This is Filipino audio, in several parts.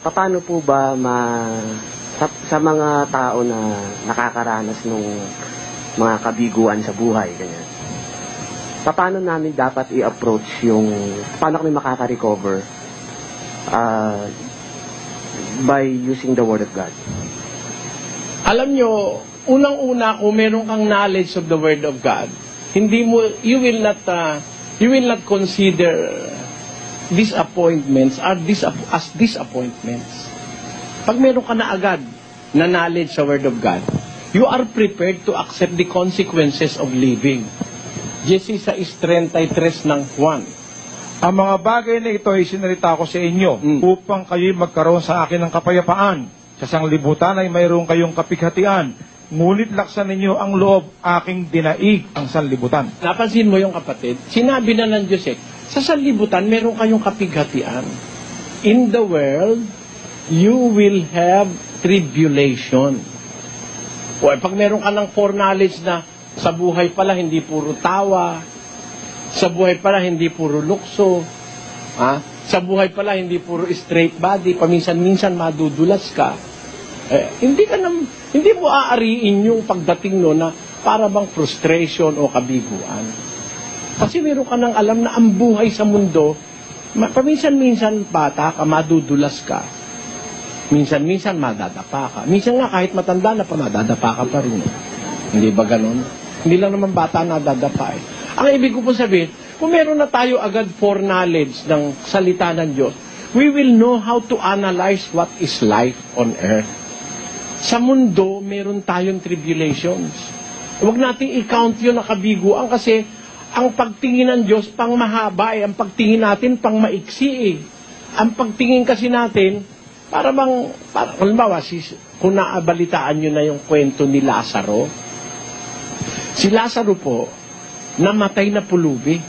Paano po ba sa mga tao na nakakaranas ng mga kabiguan sa buhay, ganyan, paano namin dapat i-approach paano kami makaka-recover by using the Word of God? Alam nyo, unang-una, kung meron kang knowledge of the Word of God, you will not consider disappointments as disappointments. Pag meron ka na agad na knowledge sa Word of God, you are prepared to accept the consequences of living. Jesse 6:33 ng Juan. Ang mga bagay na ito ay sinarita ko sa inyo upang kayo'y magkaroon sa akin ng kapayapaan. Sa sanglibutan ay mayroong kayong kapighatian, ngunit laksan ninyo ang loob, aking dinaig ang sanlibutan. Napansin mo yung kapatid? Sinabi na ng Diyos sa sanlibutan meron kayong kapighatian. In the world, you will have tribulation. O pag meron ka ng foreknowledge na sa buhay pala hindi puro tawa, sa buhay pala hindi puro lukso, sa buhay pala hindi puro straight body, paminsan-minsan madudulas ka, hindi mo aariin yung pagdating no na para bang frustration o kabiguan. Kasi meron ka nang alam na ang buhay sa mundo, paminsan-minsan bata ka, madudulas ka. Minsan-minsan madadapa ka. Minsan nga kahit matanda na pa, madadapa ka pa rin. Hindi ba ganon? Hindi lang naman bata nadadapa eh. Ang ibig ko po sabihin, kung meron na tayo agad foreknowledge ng salita ng Diyos, we will know how to analyze what is life on earth. Sa mundo, meron tayong tribulations. Huwag nating i-count yun na kabiguan kasi ang pagtingin ng Diyos pang mahaba ang pagtingin natin pang maiksi eh. Ang pagtingin kasi natin, halimbawa, kung naabalitaan nyo na yung kwento ni Lazaro, si Lazaro po, namatay na pulubi.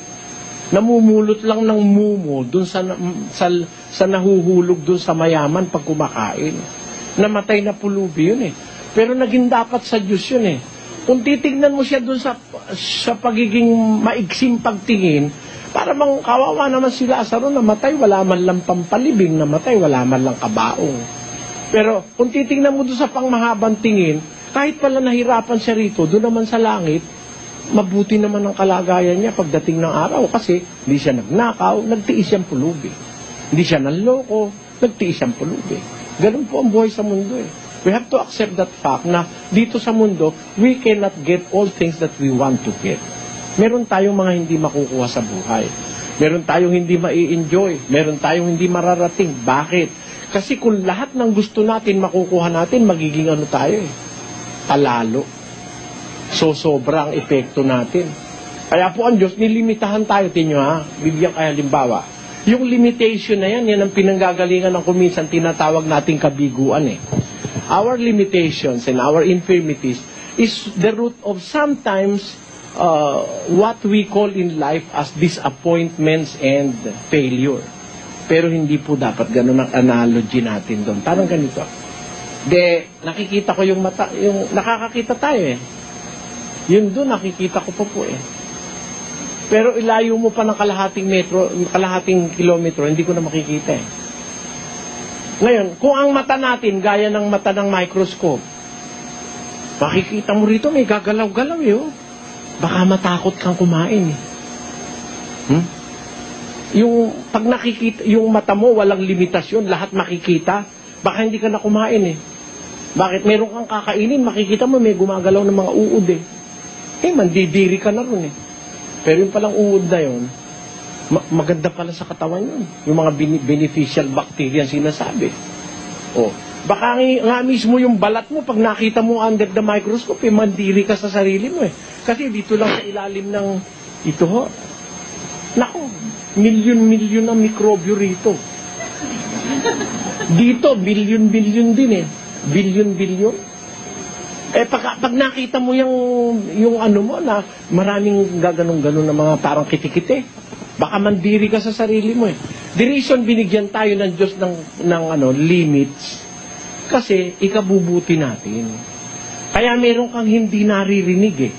Namumulot lang ng mumo dun sa nahuhulog dun sa mayaman pag kumakain. Namatay na pulubi yun eh. Pero naging dapat sa Diyos yun eh. Kung titignan mo siya dun sa pagiging maiksing pagtingin, para bang kawawa naman si Lazaro, namatay, wala man lang pampalibing, namatay, wala man lang kabaong. Pero kung titignan mo dun sa pangmahabang tingin, kahit pala nahirapan siya rito, doon naman sa langit, mabuti naman ang kalagayan niya pagdating ng araw kasi hindi siya nagnakaw, nagtiis siyang pulubi. Hindi siya nanloko, nagtiis siyang pulubi. Ganun po ang buhay sa mundo eh. We have to accept that fact na dito sa mundo, we cannot get all things that we want to get. Meron tayong mga hindi makukuha sa buhay. Meron tayong hindi mai-enjoy. Meron tayong hindi mararating. Bakit? Kasi kung lahat ng gusto natin makukuha natin, magiging ano tayo eh? Palalo. So, sobra ang epekto natin. Kaya po ang Diyos, nilimitahan tayo. Tinyo ha? Bibigyan kaya halimbawa. Yung limitation na yan ang pinanggagalingan ng kuminsan tinatawag nating kabiguan eh. Our limitations and our infirmities is the root of sometimes what we call in life as disappointments and failure. Pero hindi po dapat ganun ang analogy natin doon. Parang ganito. Nakikita ko yung mata, yung nakakakita tayo eh. Yun doon, nakikita ko po eh. Pero ilayo mo pa ng kalahating kilometro, hindi ko na makikita eh. Ngayon, kung ang mata natin, gaya ng mata ng microscope, makikita mo rito, may gagalaw-galaw eh. Oh. Baka matakot kang kumain eh. Pag nakikita, yung mata mo, walang limitasyon, lahat makikita, baka hindi ka na kumain eh. Bakit? Meron kang kakainin, makikita mo may gumagalaw ng mga uod eh. Mandidiri ka na ron eh. Pero yung palang uod na yun, maganda pala sa katawan yun. Yung mga beneficial bacteria sinasabi. Baka nga mismo yung balat mo, pag nakita mo under the microscope, mandiri ka sa sarili mo eh. Kasi dito lang sa ilalim ng ito ho. Naku, milyon-milyon ang mikrobyo rito. Dito, bilyon-bilyon din eh. Bilyon-bilyon. Pag nakita mo yung ano mo na maraming gaganong-ganon na mga parang kitikite, baka mandiri ka sa sarili mo eh. The reason binigyan tayo ng Diyos ng limits, kasi ikabubuti natin. Kaya meron kang hindi naririnig eh.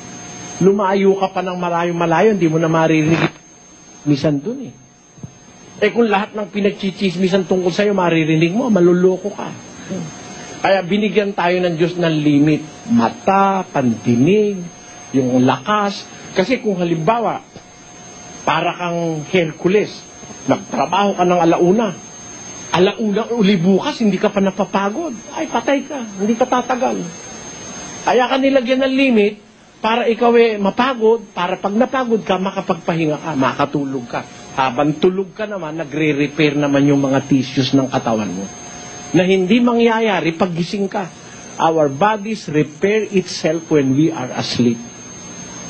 Lumayo ka pa ng malayo-malayo, hindi mo na maririnig. Misan dun eh. kung lahat ng pinagchichismisan tungkol sa'yo, maririnig mo, maluloko ka. Kaya binigyan tayo ng Diyos ng limit. Mata, pandinig, yung lakas. Kasi kung halimbawa, para kang Hercules, nagtrabaho ka ng alauna uli bukas, hindi ka pa napapagod. Ay, patay ka. Hindi ka tatagal. Kaya ka nilagyan ng limit para ikaw mapagod, para pag napagod ka, makapagpahinga ka, makatulog ka. Habang tulog ka naman, nagre-repair naman yung mga tissues ng katawan mo. Na hindi mangyayari pag gising ka. Our bodies repair itself when we are asleep.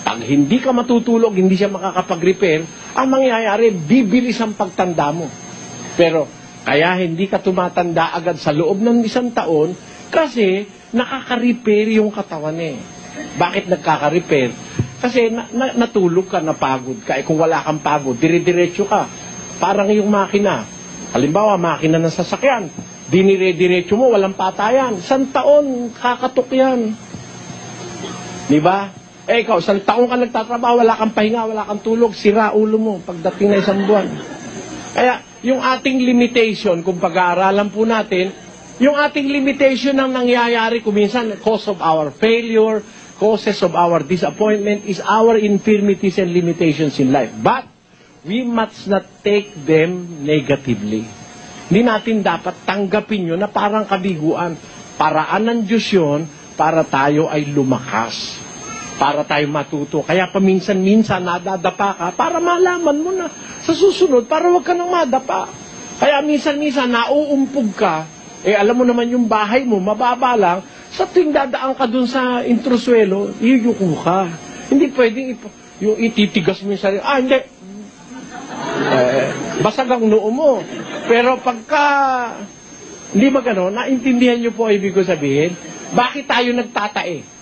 Pag hindi ka matutulog, hindi siya makakapag-repair, ang mangyayari, bibilis ang pagtanda mo. Pero, kaya hindi ka tumatanda agad sa loob ng 1 taon kasi nakaka-repair yung katawan Bakit nagkaka-repair? Kasi natulog ka, napagod ka. Kung wala kang pagod, dire-diretso ka. Parang yung makina. Halimbawa, makina ng sasakyan. Dinire-diretso mo, walang patayan. 1 taon, kakatok yan. Diba? Ikaw, 1 taon ka nagtatrabaho, wala kang pahinga, wala kang tulog, sira ulo mo pagdating na 1 buwan. Kaya, yung ating limitation, kung pag-aaralan po natin, yung ating limitation ang nangyayari kuminsan, cause of our failure, causes of our disappointment is our infirmities and limitations in life. But, we must not take them negatively. Hindi natin dapat tanggapin yun na parang kabiguan. Paraan ng Diyos yun para tayo ay lumakas. Para tayo matuto. Kaya paminsan-minsan nadadapa ka para malaman mo na sa susunod para wag ka nang madapa. Kaya minsan-minsan nauumpog ka, alam mo naman yung bahay mo, mababa lang, sa tuwing dadaan ka dun sa intruswelo, iyuko ka. Hindi pwedeng yung ititigas mo yung sarili. Hindi. Basag ang noo mo. Pero pagka, hindi ba gano'n, naintindihan niyo po ibig ko sabihin, bakit tayo nagtatae?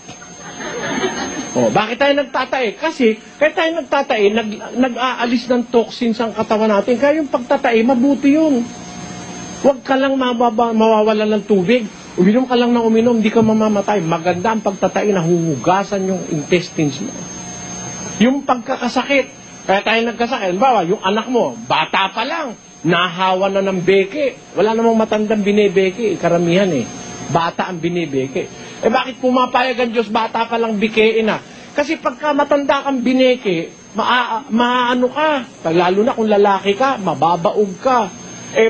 Bakit tayo nagtatae? Kasi, kaya tayo nagtatae, nag-aalis ng toxins ang katawan natin. Kaya yung pagtatae, mabuti yun. Huwag ka lang mawawala ng tubig. Uminom ka lang ng uminom, hindi ka mamamatay. Maganda ang pagtatae, nahuhugasan yung intestines mo. Yung pagkakasakit, kaya tayo nagkasakit. Bawa, yung anak mo, bata pa lang, nahawa na ng beke. Wala namang matandang binebeke, karamihan Bata ang binebeke. Bakit pumapayag ang Diyos, bata pa lang bikein na? Kasi pagka matanda kang bineke, maano ka. Lalo na kung lalaki ka, mababaog ka.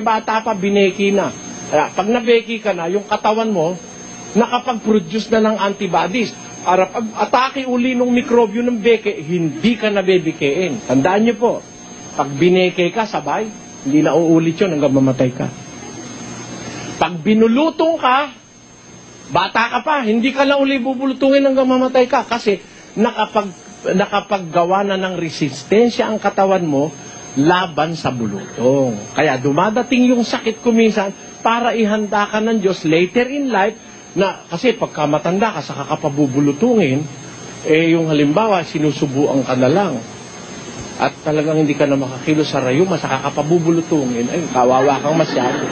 Bata pa, bineki na. Pag nabeki ka na, yung katawan mo, nakapag-produce na ng antibodies. Para pag atake uli ng mikrobyo ng beke, hindi ka nabebikein. Tandaan niyo po, pag bineke ka, sabay, hindi na uulit yun hanggang mamatay ka. Pag binulutong ka, bata ka pa, hindi ka na uli bubulutungin hanggang mamatay ka kasi nakapaggawa na ng resistensya ang katawan mo laban sa bulutong. Kaya dumadating yung sakit kuminsan para ihanda ka ng Diyos later in life na kasi pagka matanda ka sa kakapabubulutungin, yung halimbawa sinusubuan ka na lang at talagang hindi ka na makakilos sa rayuma sa kakapabubulutungin, kawawa kang masyado.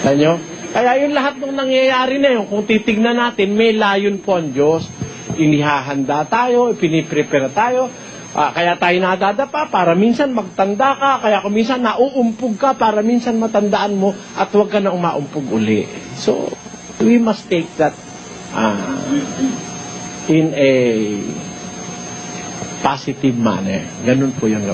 Tanyo? Kaya yung lahat ng nangyayari na yun, kung titignan natin, may layon po ang Diyos. Inihahanda tayo, piniprepare tayo, kaya tayo nadadapa para minsan magtanda ka, kaya kung minsan nauumpog ka para minsan matandaan mo at huwag ka na umaumpog uli. So, we must take that in a positive manner. Ganun po yung